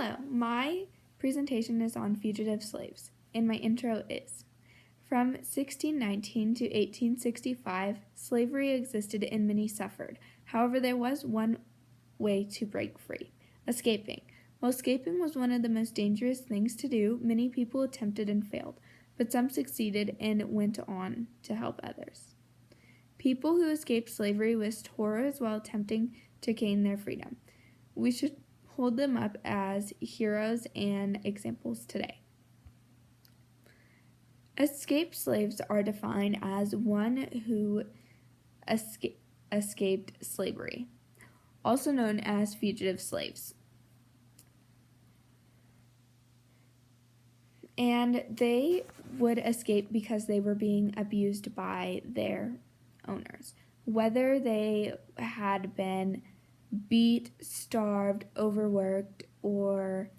Hello, my presentation is on fugitive slaves, and my intro is: from 1619 to 1865, slavery existed and many suffered. However, there was one way to break free: escaping. While escaping was one of the most dangerous things to do, many people attempted and failed, but some succeeded and went on to help others. People who escaped slavery risked horrors while attempting to gain their freedom. We should hold them up as heroes and examples today. Escaped slaves are defined as one who escaped slavery, also known as fugitive slaves. And they would escape because they were being abused by their owners, whether they had been beat, starved, overworked, or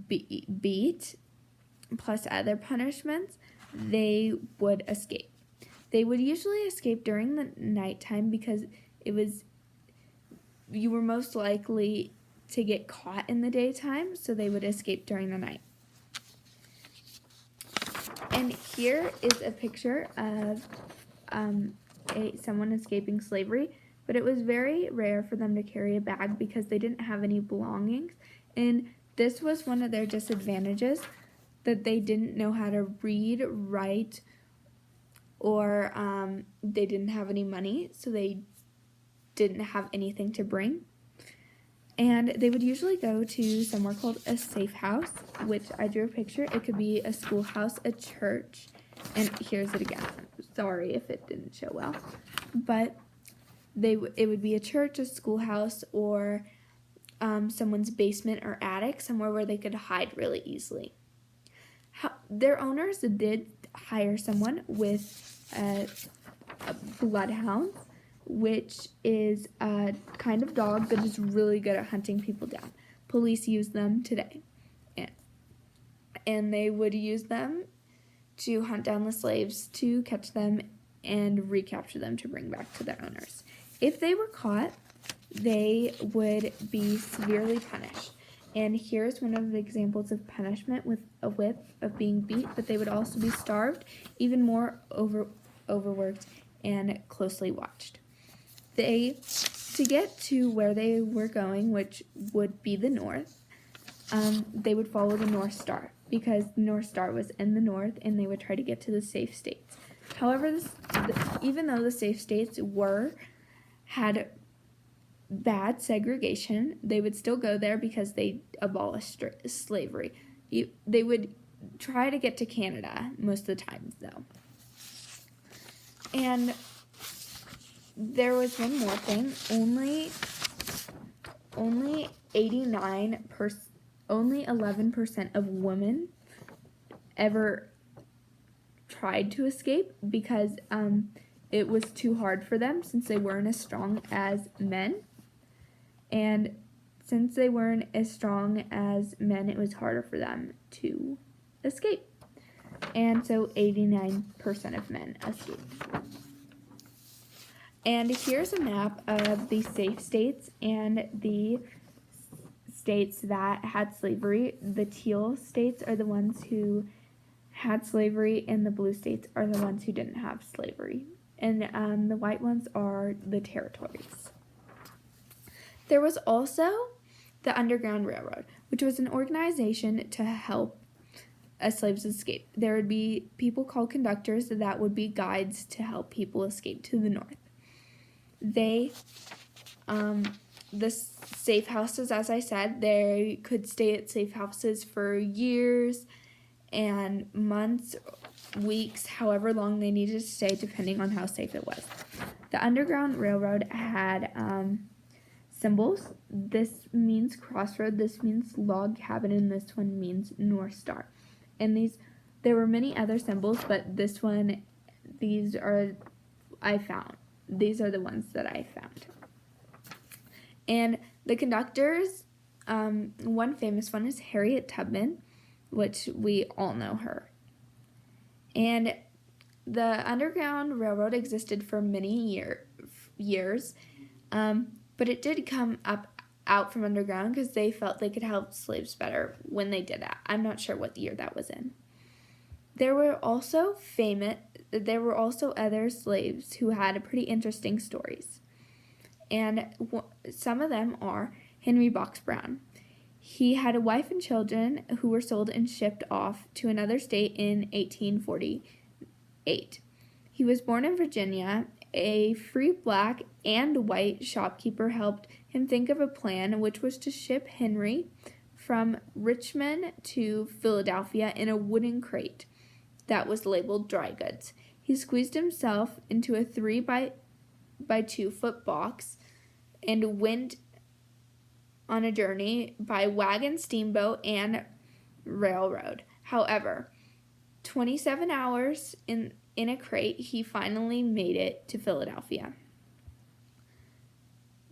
beat, plus other punishments. They would escape. They would usually escape during the nighttime because you were most likely to get caught in the daytime, so they would escape during the night. And here is a picture of someone escaping slavery, but it was very rare for them to carry a bag because they didn't have any belongings, and this was one of their disadvantages, that they didn't know how to read, write, or they didn't have any money, so they didn't have anything to bring. And they would usually go to somewhere called a safe house, which I drew a picture. It could be a schoolhouse, a church, and here's it again. Sorry if it didn't show well. But it would be a church, a schoolhouse, or someone's basement or attic, somewhere where they could hide really easily. Their owners did hire someone with a bloodhound, which is a kind of dog that is really good at hunting people down. Police use them today. And they would use them to hunt down the slaves, to catch them, and recapture them to bring back to their owners. If they were caught, they would be severely punished. And here's one of the examples of punishment with a whip, of being beat, but they would also be starved, even more overworked, and closely watched. To get to where they were going, which would be the north, they would follow the North Star, because the North Star was in the north, and they would try to get to the safe states. However, even though the safe states had bad segregation, they would still go there because they abolished slavery. They would try to get to Canada most of the time, though. And there was one more thing. Only 11% of women ever tried to escape because it was too hard for them, since they weren't as strong as men. And since they weren't as strong as men, it was harder for them to escape. And so 89% of men escaped. And here's a map of the safe states and the states that had slavery. The teal states are the ones who had slavery, and the blue states are the ones who didn't have slavery. And the white ones are the territories. There was also the Underground Railroad, which was an organization to help slaves escape. There would be people called conductors that would be guides to help people escape to the north. The safe houses, as I said, they could stay at safe houses for years and months, weeks, however long they needed to stay, depending on how safe it was. The Underground Railroad had symbols. This means crossroad, this means log cabin, and this one means North Star. And there were many other symbols, but these are the ones that I found. And the conductors, one famous one is Harriet Tubman, which we all know her. And the Underground Railroad existed for many years, but it did come up out from underground because they felt they could help slaves better when they did that. I'm not sure what year that was in. There were also other slaves who had pretty interesting stories. And some of them are Henry Box Brown. He had a wife and children who were sold and shipped off to another state in 1848. He was born in Virginia. A free black and white shopkeeper helped him think of a plan, which was to ship Henry from Richmond to Philadelphia in a wooden crate that was labeled dry goods. He squeezed himself into a 3 by 2 foot box and went on a journey by wagon, steamboat, and railroad. However, 27 hours in a crate, he finally made it to Philadelphia.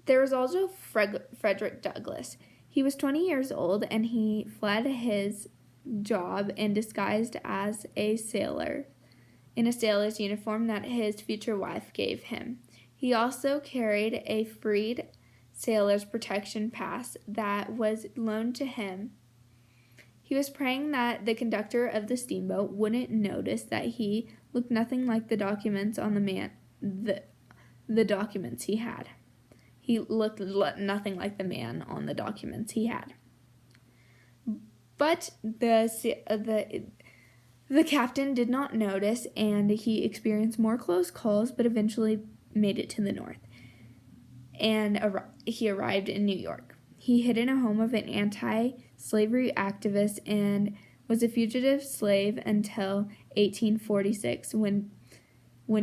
There was also Frederick Douglass. He was 20 years old, and he fled his job and disguised as a sailor in a sailor's uniform that his future wife gave him. He also carried a freed sailor's protection pass that was loaned to him. He was praying that the conductor of the steamboat wouldn't notice that he looked nothing like the documents on the documents he had. He looked nothing like the man on the documents he had. But the captain did not notice, and he experienced more close calls, but eventually made it to the north. And he arrived in New York. He hid in a home of an anti-slavery activist and was a fugitive slave until 1846 when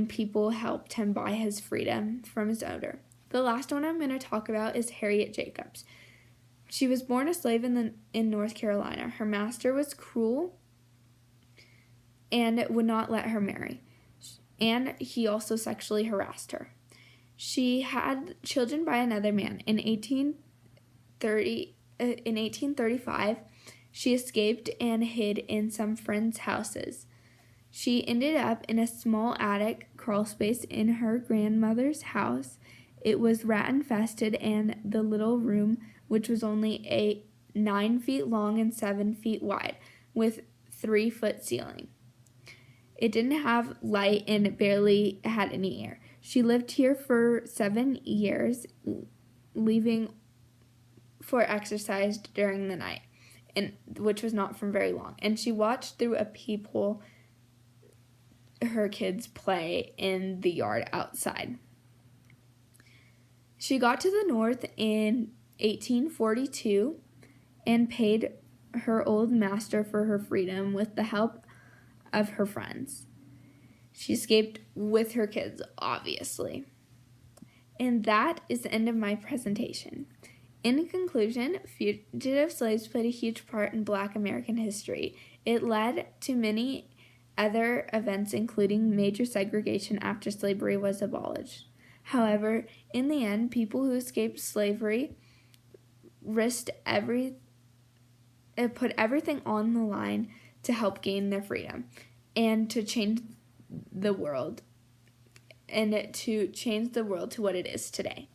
people helped him buy his freedom from his owner. The last one I'm going to talk about is Harriet Jacobs. She was born a slave in North Carolina. Her master was cruel and would not let her marry, and he also sexually harassed her. She had children by another man. In 1835, she escaped and hid in some friends' houses. She ended up in a small attic crawl space in her grandmother's house. It was rat-infested, and the little room, which was only 9 feet long and 7 feet wide, with 3-foot ceiling. It didn't have light and it barely had any air. She lived here for 7 years, leaving for exercise during the night, which was not for very long. And she watched through a peephole her kids play in the yard outside. She got to the north in 1842 and paid her old master for her freedom with the help of her friends. She escaped with her kids, obviously. And that is the end of my presentation. In conclusion, fugitive slaves played a huge part in Black American history. It led to many other events, including major segregation after slavery was abolished. However, in the end, people who escaped slavery put everything on the line to help gain their freedom and to change the world to what it is today.